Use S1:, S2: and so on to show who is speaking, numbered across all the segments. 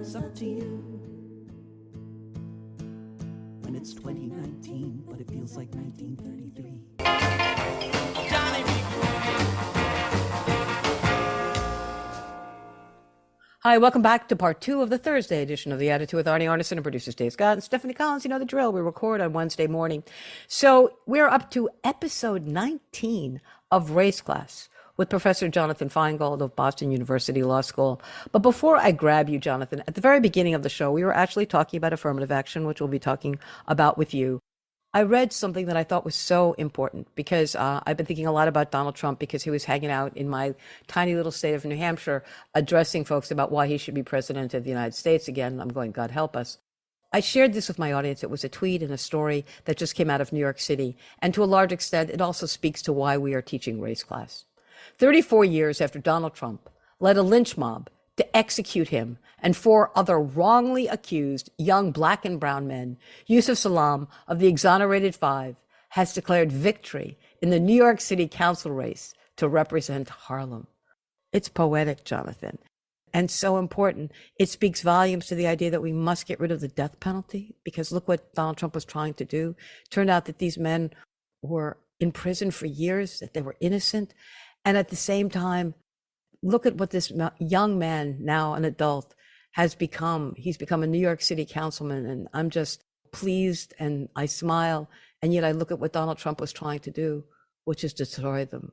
S1: It's up to you. When it's 2019, but it feels like 1933. Johnny B.
S2: Hi, welcome back to part 2 of the Thursday edition of The Attitude with Arnie Arneson and producers Dave Scott and Stephanie Collins. You know the drill. We record on Wednesday morning. So we're up to episode 19 of Race Class with Professor Jonathan Feingold of Boston University Law School. But before I grab you, Jonathan, at the very beginning of the show, we were actually talking about affirmative action, which we'll be talking about with you. I read something that I thought was so important because I've been thinking a lot about Donald Trump because he was hanging out in my tiny little state of New Hampshire, addressing folks about why he should be president of the United States again. I'm going, God help us. I shared this with my audience. It was a tweet and a story that just came out of New York City. And to a large extent, it also speaks to why we are teaching race class. 34 years after Donald Trump led a lynch mob to execute him and 4 other wrongly accused young black and brown men, Yusuf Salaam of the exonerated 5 has declared victory in the New York City Council race to represent Harlem. It's poetic, Jonathan, and so important. It speaks volumes to the idea that we must get rid of the death penalty, because look what Donald Trump was trying to do. Turned out that these men were in prison for years, that they were innocent, and at the same time, look at what this young man, now an adult, has become. He's become a New York City councilman, and I'm just pleased and I smile. And yet I look at what Donald Trump was trying to do, which is destroy them.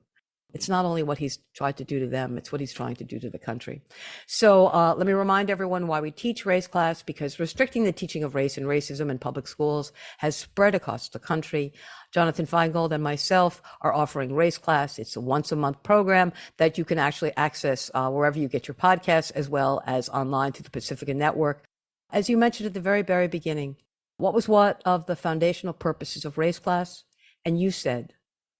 S2: It's not only what he's tried to do to them, it's what he's trying to do to the country. So let me remind everyone why we teach race class, because restricting the teaching of race and racism in public schools has spread across the country. Jonathan Feingold and myself are offering race class. It's a once-a-month program that you can actually access wherever you get your podcasts, as well as online through the Pacifica Network. As you mentioned at the very, very beginning, what was one of the foundational purposes of race class? And you said,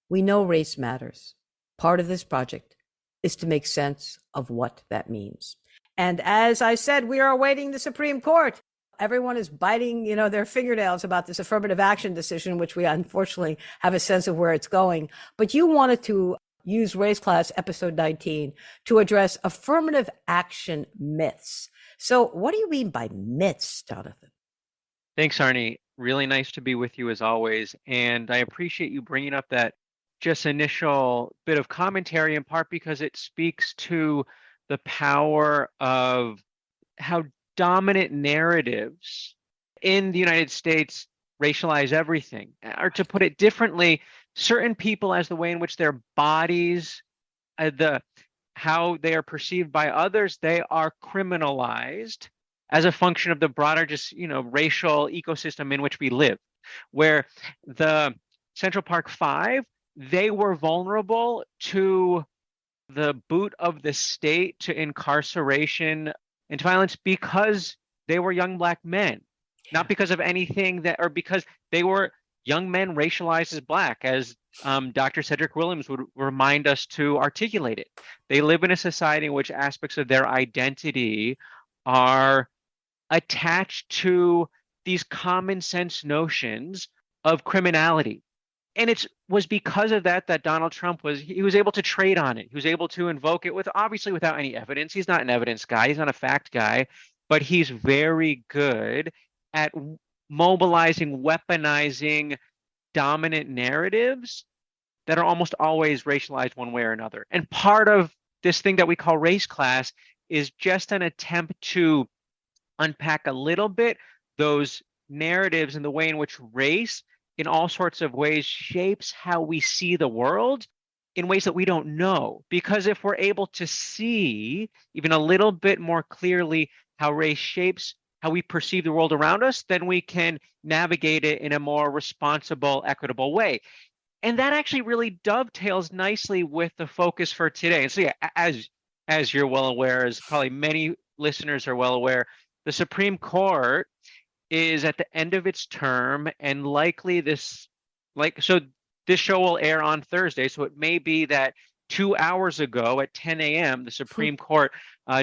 S2: we know race matters. Part of this project is to make sense of what that means. And as I said, we are awaiting the Supreme Court. Everyone is biting, their fingernails about this affirmative action decision, which we unfortunately have a sense of where it's going. But you wanted to use Race Class episode 19 to address affirmative action myths. So what do you mean by myths, Jonathan?
S3: Thanks, Arnie. Really nice to be with you as always. And I appreciate you bringing up that just initial bit of commentary, in part because it speaks to the power of how dominant narratives in the United States racialize everything. Or to put it differently, certain people, as the way in which their bodies, how they are perceived by others, they are criminalized as a function of the broader racial ecosystem in which we live. Where the Central Park Five, they were vulnerable to the boot of the state, to incarceration and violence, because they were young black men, not because of anything or because they were young men racialized as black, as Dr. Cedric Williams would remind us to articulate it. They live in a society in which aspects of their identity are attached to these common sense notions of criminality. And it was because of that Donald Trump was able to trade on it. He was able to invoke it obviously without any evidence. He's not an evidence guy. He's not a fact guy, but he's very good at mobilizing, weaponizing dominant narratives that are almost always racialized one way or another. And part of this thing that we call race class is just an attempt to unpack a little bit those narratives and the way in which race in all sorts of ways shapes how we see the world in ways that we don't know. Because if we're able to see even a little bit more clearly how race shapes how we perceive the world around us, then we can navigate it in a more responsible, equitable way. And that actually really dovetails nicely with the focus for today. And so, yeah, as you're well aware, as probably many listeners are well aware, the Supreme Court is at the end of its term, and likely this show will air on Thursday, so it may be that 2 hours ago at 10 a.m., the Supreme Court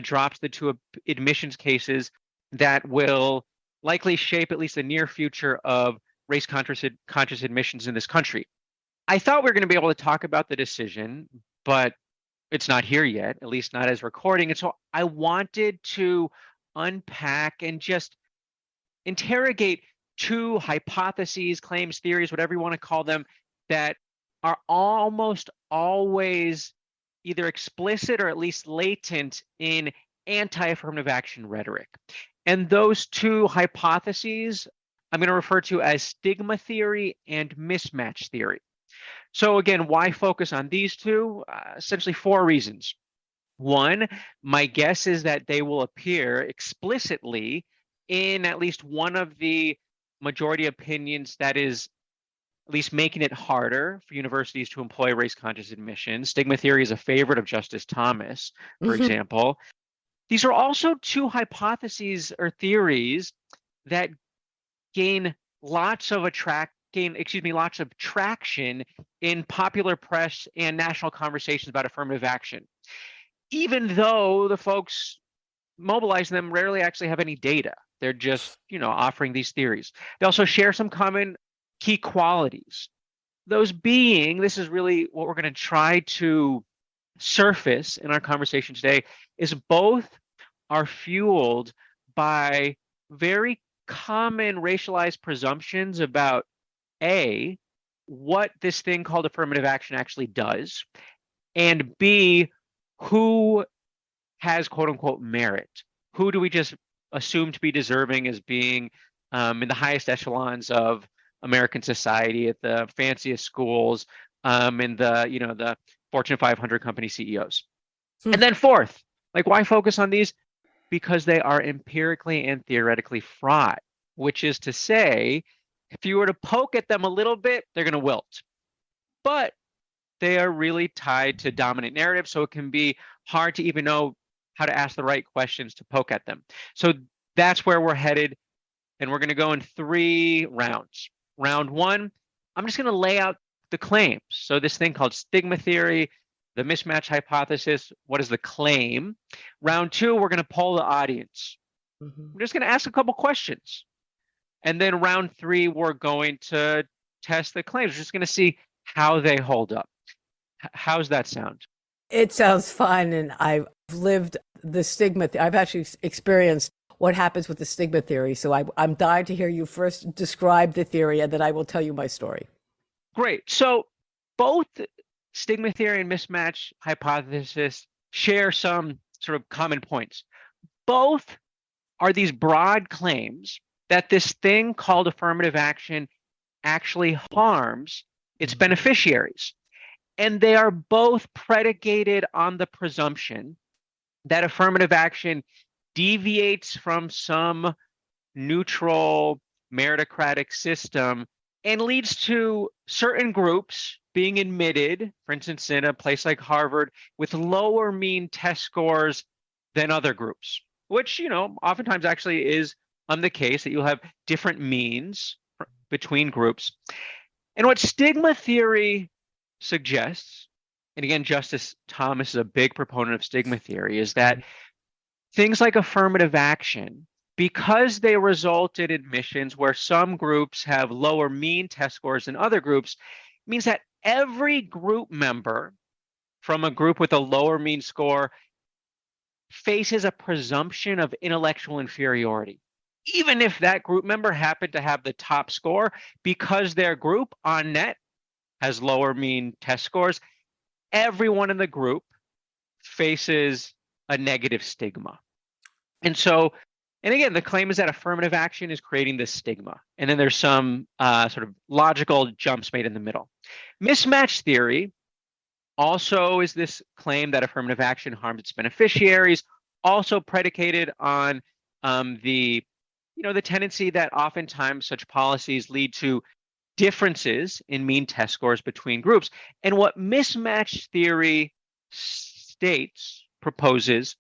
S3: drops the 2 admissions cases that will likely shape at least the near future of race-conscious admissions in this country. I thought we were going to be able to talk about the decision, but it's not here yet, at least not as recording. And so I wanted to unpack and just interrogate two hypotheses, claims, theories, whatever you want to call them, that are almost always either explicit or at least latent in anti-affirmative action rhetoric. And those two hypotheses I'm going to refer to as stigma theory and mismatch theory. So again, why focus on these two? Essentially 4 reasons. One, my guess is that they will appear explicitly in at least one of the majority opinions that is at least making it harder for universities to employ race-conscious admissions. Stigma theory is a favorite of Justice Thomas, for example. These are also 2 hypotheses or theories that gain lots of traction in popular press and national conversations about affirmative action, even though the folks mobilizing them rarely actually have any data. They're just, offering these theories. They also share some common key qualities. Those being, this is really what we're going to try to surface in our conversation today, is both are fueled by very common racialized presumptions about A, what this thing called affirmative action actually does, and B, who has quote unquote merit. Who do we just assume to be deserving as being in the highest echelons of American society, at the fanciest schools, in the Fortune 500 company CEOs. And then fourth, why focus on these? Because they are empirically and theoretically fraught, which is to say, if you were to poke at them a little bit, they're going to wilt. But they are really tied to dominant narrative, so it can be hard to even know how to ask the right questions to poke at them. So that's where we're headed, and we're going to go in 3 rounds. Round 1, I'm just going to lay out the claims. So this thing called stigma theory, the mismatch hypothesis, what is the claim? Round 2, we're going to poll the audience. We're just going to ask a couple questions. And then round 3, we're going to test the claims. We're just going to see how they hold up. How's that sound?
S2: It sounds fun, and I've lived the stigma. I've actually experienced what happens with the stigma theory. So I'm dying to hear you first describe the theory, and then I will tell you my story.
S3: Great. So both stigma theory and mismatch hypothesis share some sort of common points. Both are these broad claims that this thing called affirmative action actually harms its beneficiaries. And they are both predicated on the presumption that affirmative action deviates from some neutral meritocratic system and leads to certain groups being admitted, for instance, in a place like Harvard, with lower mean test scores than other groups, which, oftentimes actually is the case, that you'll have different means between groups. And what stigma theory suggests, and again, Justice Thomas is a big proponent of stigma theory, is that things like affirmative action, because they result in admissions where some groups have lower mean test scores than other groups, means that every group member from a group with a lower mean score faces a presumption of intellectual inferiority, even if that group member happened to have the top score, because their group on net has lower mean test scores. Everyone in the group faces a negative stigma. And again, the claim is that affirmative action is creating this stigma. And then there's some sort of logical jumps made in the middle. Mismatch theory also is this claim that affirmative action harms its beneficiaries, also predicated on the tendency that oftentimes such policies lead to differences in mean test scores between groups. And what mismatch theory proposes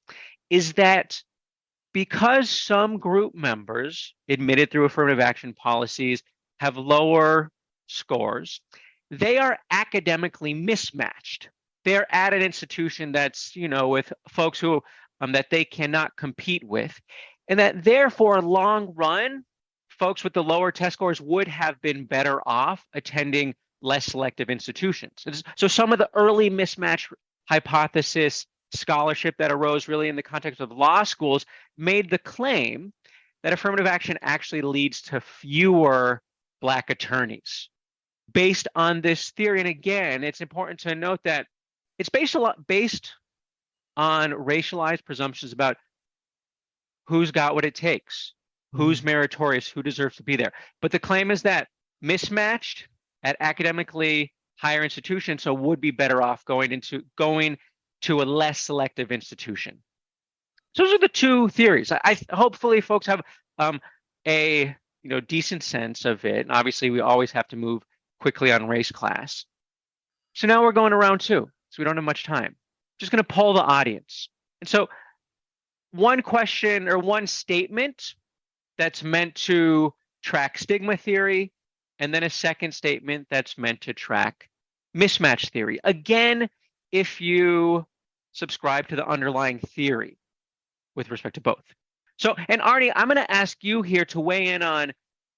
S3: is that because some group members admitted through affirmative action policies have lower scores, they are academically mismatched. They're at an institution that's, with folks who that they cannot compete with, and that therefore, long run, folks with the lower test scores would have been better off attending less selective institutions. So some of the early mismatch hypothesis scholarship that arose really in the context of law schools made the claim that affirmative action actually leads to fewer Black attorneys based on this theory. And again, it's important to note that it's based on racialized presumptions about who's got what it takes, who's meritorious, who deserves to be there. But the claim is that mismatched at academically higher institutions, so would be better off going to a less selective institution. So those are the two theories. I hopefully folks have a decent sense of it. And obviously, we always have to move quickly on race class. So now we're going to round two, so we don't have much time. Just going to poll the audience. And so one question or one statement that's meant to track stigma theory, and then a second statement that's meant to track mismatch theory. Again, if you subscribe to the underlying theory with respect to both. So, and Arnie, I'm going to ask you here to weigh in on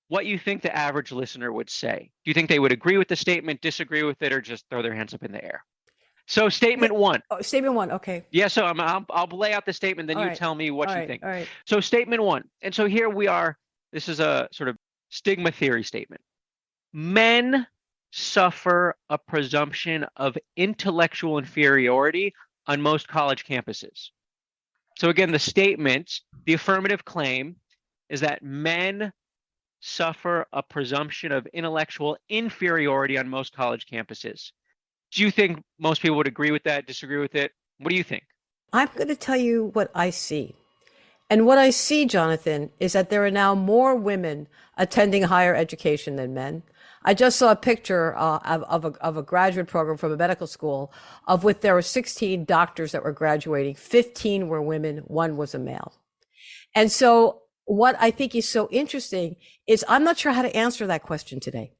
S3: what you think the average listener would say. Do you think they would agree with the statement, disagree with it, or just throw their hands up in the air? So statement one.
S2: Oh, statement one, okay.
S3: Yeah, so I'll lay out the statement, then you tell me what you think.
S2: All right.
S3: So statement one. And so here we are. This is a sort of stigma theory statement. Men suffer a presumption of intellectual inferiority on most college campuses. So again, the statement, the affirmative claim, is that men suffer a presumption of intellectual inferiority on most college campuses. Do you think most people would agree with that, disagree with it? What do you think?
S2: I'm going to tell you what I see. And what I see, Jonathan, is that there are now more women attending higher education than men. I just saw a picture of a graduate program from a medical school of which there were 16 doctors that were graduating. 15 were women, 1 was a male. And so what I think is so interesting is I'm not sure how to answer that question today.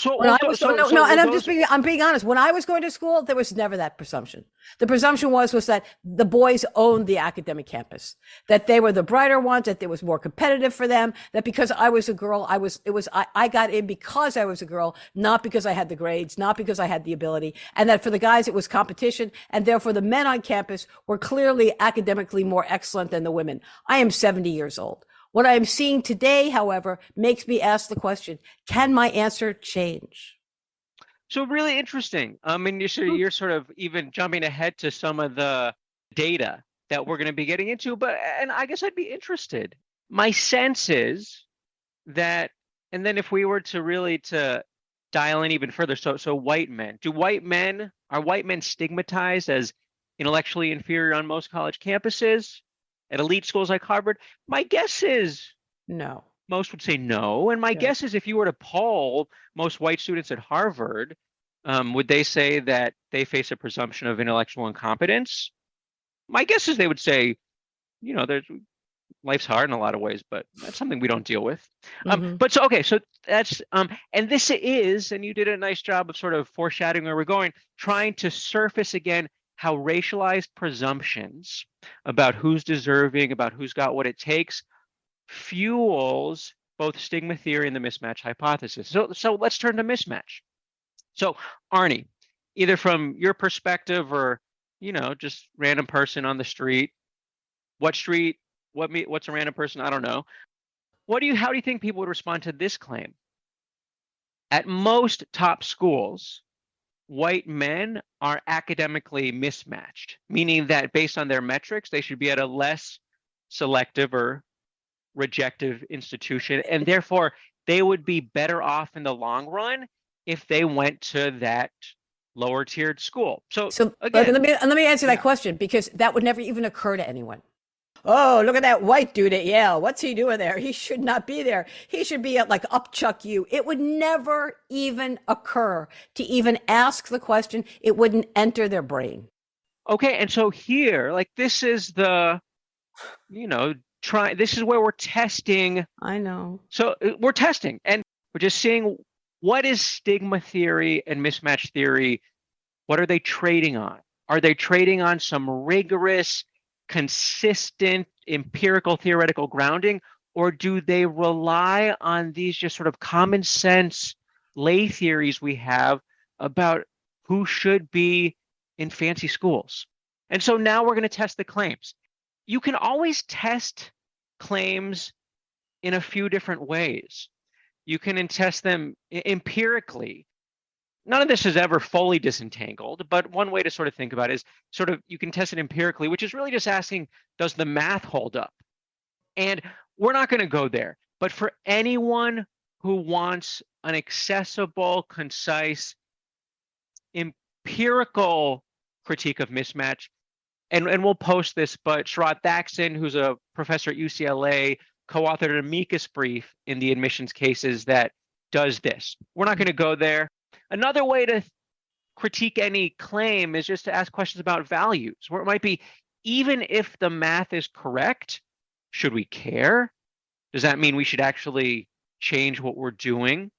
S2: I'm being honest. When I was going to school, there was never that presumption. The presumption was that the boys owned the academic campus, that they were the brighter ones, that it was more competitive for them, that because I was a girl, I got in because I was a girl, not because I had the grades, not because I had the ability, and that for the guys, it was competition. And therefore the men on campus were clearly academically more excellent than the women. I am 70 years old. What I am seeing today, however, makes me ask the question, can my answer change?
S3: So really interesting. And you're sort of even jumping ahead to some of the data that we're going to be getting into, and I guess I'd be interested. My sense is that, and then if we were to really to dial in even further, so white men, are white men stigmatized as intellectually inferior on most college campuses? At elite schools like Harvard? My guess is
S2: no.
S3: Most would say no. And my guess is if you were to poll most white students at Harvard, would they say that they face a presumption of intellectual incompetence? My guess is they would say, life's hard in a lot of ways, but that's something we don't deal with. So that's, and this is, and you did a nice job of sort of foreshadowing where we're going, trying to surface again how racialized presumptions about who's deserving, about who's got what it takes, fuels both stigma theory and the mismatch hypothesis. So let's turn to mismatch. So Arnie, either from your perspective or, just random person on the street, what's a random person? I don't know. How do you think people would respond to this claim? At most top schools, white men are academically mismatched, meaning that based on their metrics, they should be at a less selective or rejective institution, and therefore they would be better off in the long run if they went to that lower tiered school. So again,
S2: let me answer that question, because that would never even occur to anyone. Oh, look at that white dude at Yale. What's he doing there? He should not be there. He should be at Upchuck U. It would never even occur to even ask the question. It wouldn't enter their brain.
S3: Okay. And so here, this is this is where we're testing.
S2: I know.
S3: So we're testing and we're just seeing what is stigma theory and mismatch theory. What are they trading on? Are they trading on some rigorous, consistent empirical theoretical grounding, or do they rely on these just sort of common sense lay theories we have about who should be in fancy schools? And so now we're going to test the claims. You can always test claims in a few different ways. You can test them empirically. None of this is ever fully disentangled, but one way to sort of think about it is sort of you can test it empirically, which is really just asking, does the math hold up? And we're not going to go there. But for anyone who wants an accessible, concise, empirical critique of mismatch, and we'll post this, but Sharat Thackson, who's a professor at UCLA, co-authored an amicus brief in the admissions cases that does this. We're not going to go there. Another way to critique any claim is just to ask questions about values, where it might be, even if the math is correct, should we care? Does that mean we should actually change what we're doing?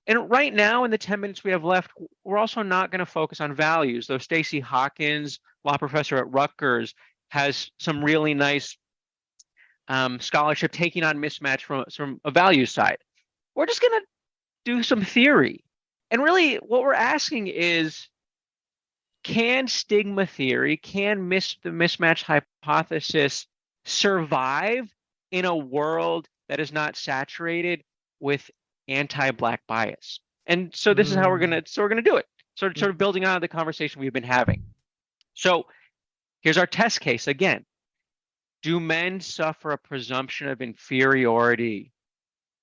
S3: And right now, in the 10 minutes we have left, we're also not going to focus on values, though Stacey Hawkins, law professor at Rutgers, has some really nice scholarship taking on mismatch from a value side. We're just going to do some theory. And really, what we're asking is, can stigma theory, can the mismatch hypothesis survive in a world that is not saturated with anti-Black bias? And so this is how we're gonna do it. Sort of building on the conversation we've been having. So here's our test case again. Do men suffer a presumption of inferiority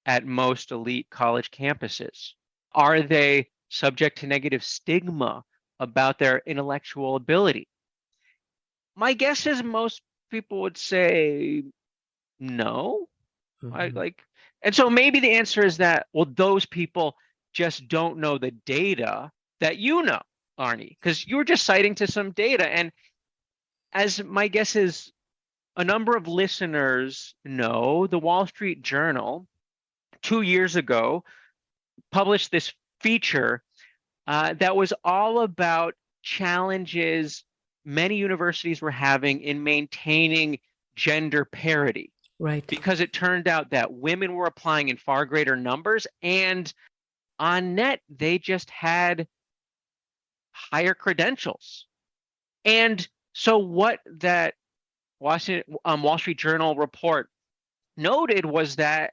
S3: at most elite college campuses? Are they subject to negative stigma about their intellectual ability? My guess is most people would say no. And so maybe the answer is that, well, those people just don't know the data that you know, Arnie, because you were just citing to some data. And as my guess is, a number of listeners know, the Wall Street Journal 2 years ago published this feature that was all about challenges many universities were having in maintaining gender parity.
S2: Right.
S3: Because it turned out that women were applying in far greater numbers, and on net, they just had higher credentials. And so what that Wall Street Journal report noted was that,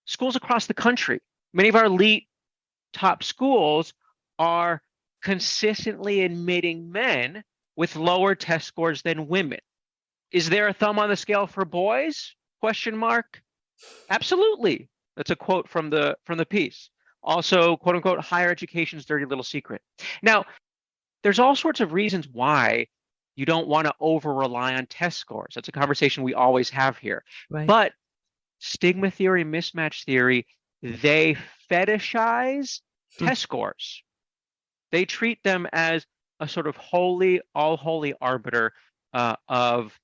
S3: schools across the country, many of our elite top schools, are consistently admitting men with lower test scores than women. Is there a thumb on the scale for boys? Question mark. Absolutely. That's a quote from the piece. Also, quote unquote, higher education's dirty little secret. Now, there's all sorts of reasons why you don't want to over rely on test scores. That's a conversation we always have here.
S2: Right.
S3: But stigma theory, mismatch theory, they fetishize test scores. They treat them as a sort of all holy arbiter of,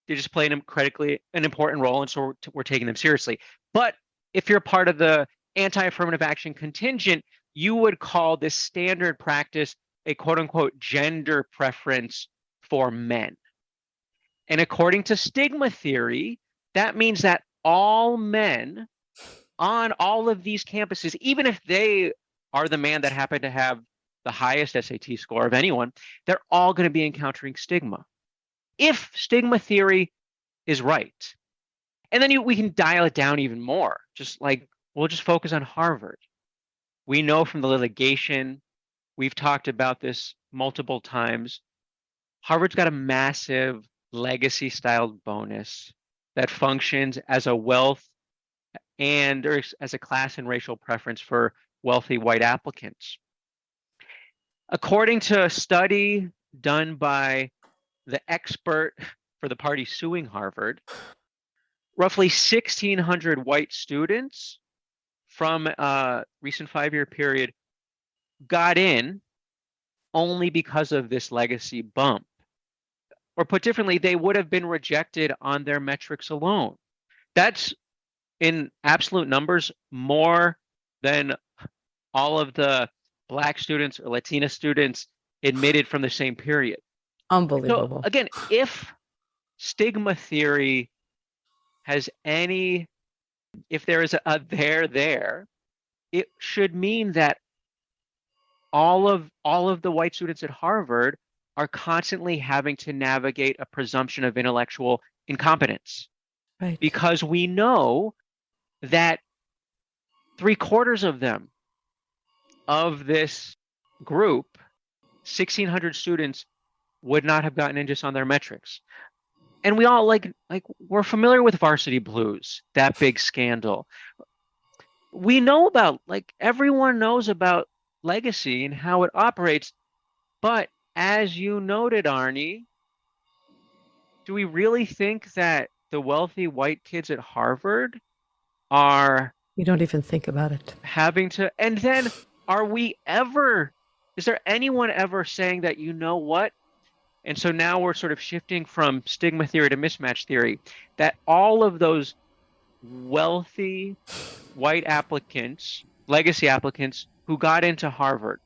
S3: they just play an important role, and so we're taking them seriously. But if you're part of the anti-affirmative action contingent, you would call this standard practice a quote-unquote gender preference for men. And according to stigma theory, that means that all men on all of these campuses, even if they are the man that happened to have the highest SAT score of anyone, they're all going to be encountering stigma. If stigma theory is right. And then we can dial it down even more. Just like, we'll just focus on Harvard. We know from the litigation, we've talked about this multiple times, Harvard's got a massive legacy-styled bonus that functions as a wealth or as a class and racial preference for wealthy white applicants. According to a study done by the expert for the party suing Harvard, roughly 1,600 white students from a recent 5-year period got in only because of this legacy bump. Or put differently, they would have been rejected on their metrics alone. That's, in absolute numbers, more than all of the Black students or Latina students admitted from the same period.
S2: Unbelievable.
S3: So again, if stigma theory has if there is a there, it should mean that all of the white students at Harvard are constantly having to navigate a presumption of intellectual incompetence.
S2: Right.
S3: Because we know that 3/4 of them, of this group, 1,600 students, would not have gotten in just on their metrics. And we all we're familiar with Varsity Blues, that big scandal. We know about, everyone knows about legacy and how it operates. But as you noted, Arnie, do we really think that the wealthy white kids at Harvard are
S2: You don't even think about it.
S3: having to, and then are we ever, is there anyone ever saying that, you know what? And so now we're sort of shifting from stigma theory to mismatch theory, that all of those wealthy white applicants, legacy applicants who got into Harvard,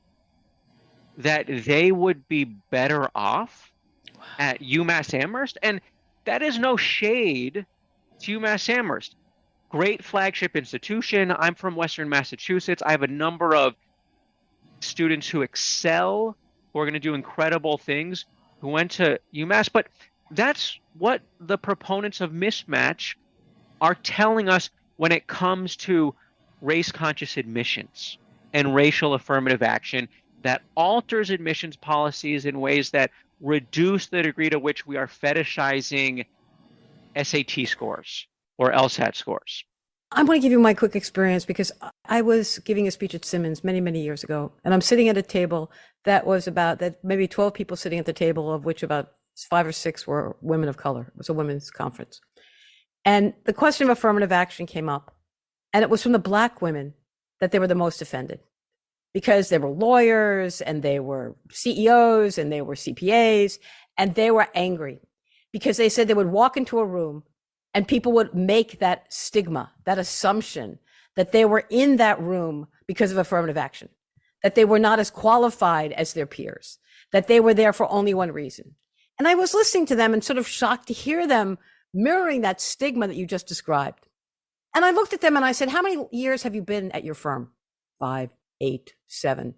S3: that they would be better off at UMass Amherst? And that is no shade to UMass Amherst. Great flagship institution. I'm from Western Massachusetts. I have a number of students who excel, who are going to do incredible things, who went to UMass. But that's what the proponents of mismatch are telling us when it comes to race conscious admissions and racial affirmative action that alters admissions policies in ways that reduce the degree to which we are fetishizing SAT scores or LSAT scores.
S2: I'm going to give you my quick experience because I was giving a speech at Simmons many, many years ago, and I'm sitting at a table that was about that maybe 12 people sitting at the table, of which about 5 or 6 were women of color. It was a women's conference. And the question of affirmative action came up, and it was from the Black women that they were the most offended because they were lawyers and they were CEOs and they were CPAs, and they were angry because they said they would walk into a room and people would make that stigma, that assumption that they were in that room because of affirmative action, that they were not as qualified as their peers, that they were there for only one reason. And I was listening to them and sort of shocked to hear them mirroring that stigma that you just described. And I looked at them and I said, how many years have you been at your firm? 5, 8, 7.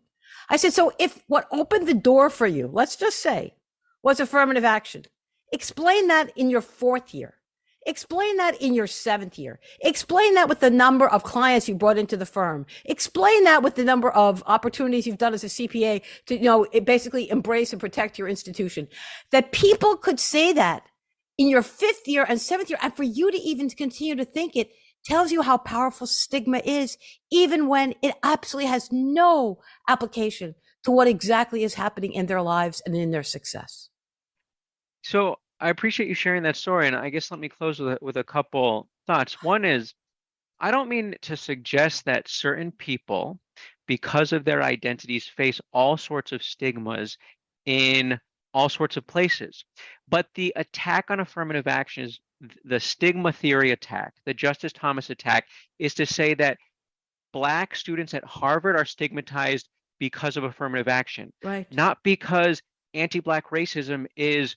S2: I said, so if what opened the door for you, let's just say, was affirmative action, explain that in your 4th year. Explain that in your 7th year. Explain that with the number of clients you brought into the firm. Explain that with the number of opportunities you've done as a CPA to, basically embrace and protect your institution. That people could say that in your 5th year and 7th year, and for you to even continue to think it tells you how powerful stigma is, even when it absolutely has no application to what exactly is happening in their lives and in their success.
S3: So I appreciate you sharing that story, and I guess let me close with a couple thoughts. One is, I don't mean to suggest that certain people, because of their identities, face all sorts of stigmas in all sorts of places. But the attack on affirmative action is the stigma theory attack, the Justice Thomas attack, is to say that Black students at Harvard are stigmatized because of affirmative action,
S2: Right.
S3: not because anti-Black racism is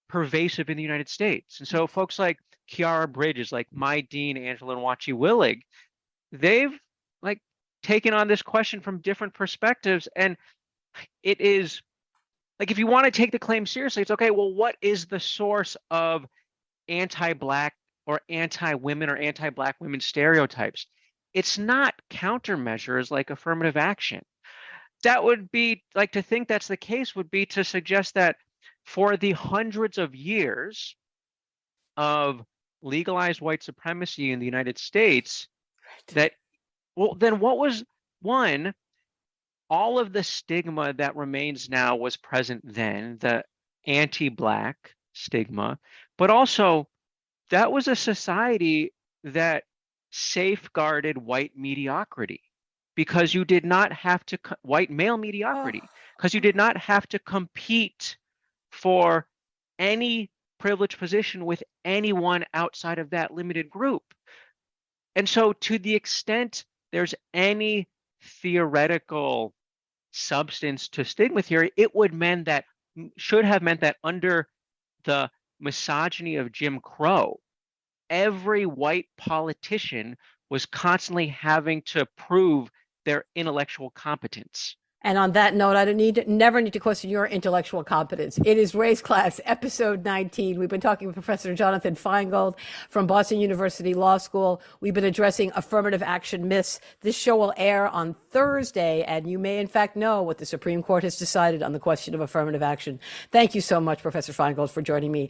S3: pervasive in the United States. And so folks like Kiara Bridges, like my dean, Angela Nwachi-Willig, they've taken on this question from different perspectives. And it is if you want to take the claim seriously, it's okay, well, what is the source of anti-Black or anti-women or anti-Black women stereotypes? It's not countermeasures like affirmative action. That would be to think that's the case would be to suggest that for the hundreds of years of legalized white supremacy in the United States, that, well, then what was one, all of the stigma that remains now was present then, the anti-Black stigma, but also that was a society that safeguarded white mediocrity because you did not have to, white male mediocrity, because you did not have to compete for any privileged position with anyone outside of that limited group. And so to the extent there's any theoretical substance to stigma theory, it should have meant that under the misogyny of Jim Crow, every white politician was constantly having to prove their intellectual competence.
S2: And on that note, I never need to question your intellectual competence. It is Race Class, episode 19. We've been talking with Professor Jonathan Feingold from Boston University Law School. We've been addressing affirmative action myths. This show will air on Thursday, and you may in fact know what the Supreme Court has decided on the question of affirmative action. Thank you so much, Professor Feingold, for joining me.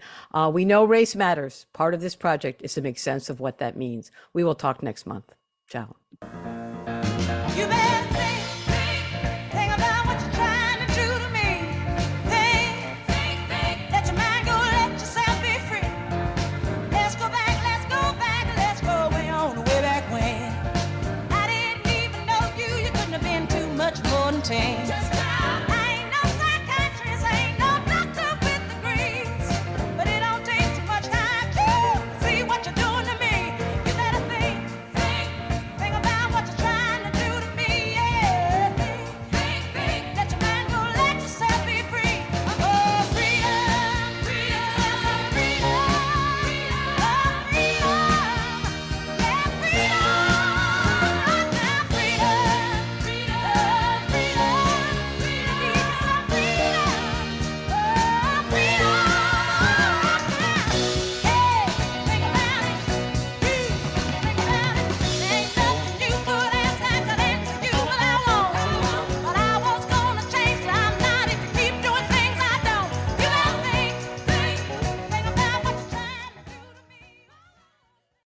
S2: We know race matters. Part of this project is to make sense of what that means. We will talk next month. Ciao.
S4: You better think about what you're trying to do to me. Think, let your mind go, let yourself be free. Let's go way on, way back when. I didn't even know you couldn't have been too much more than 10.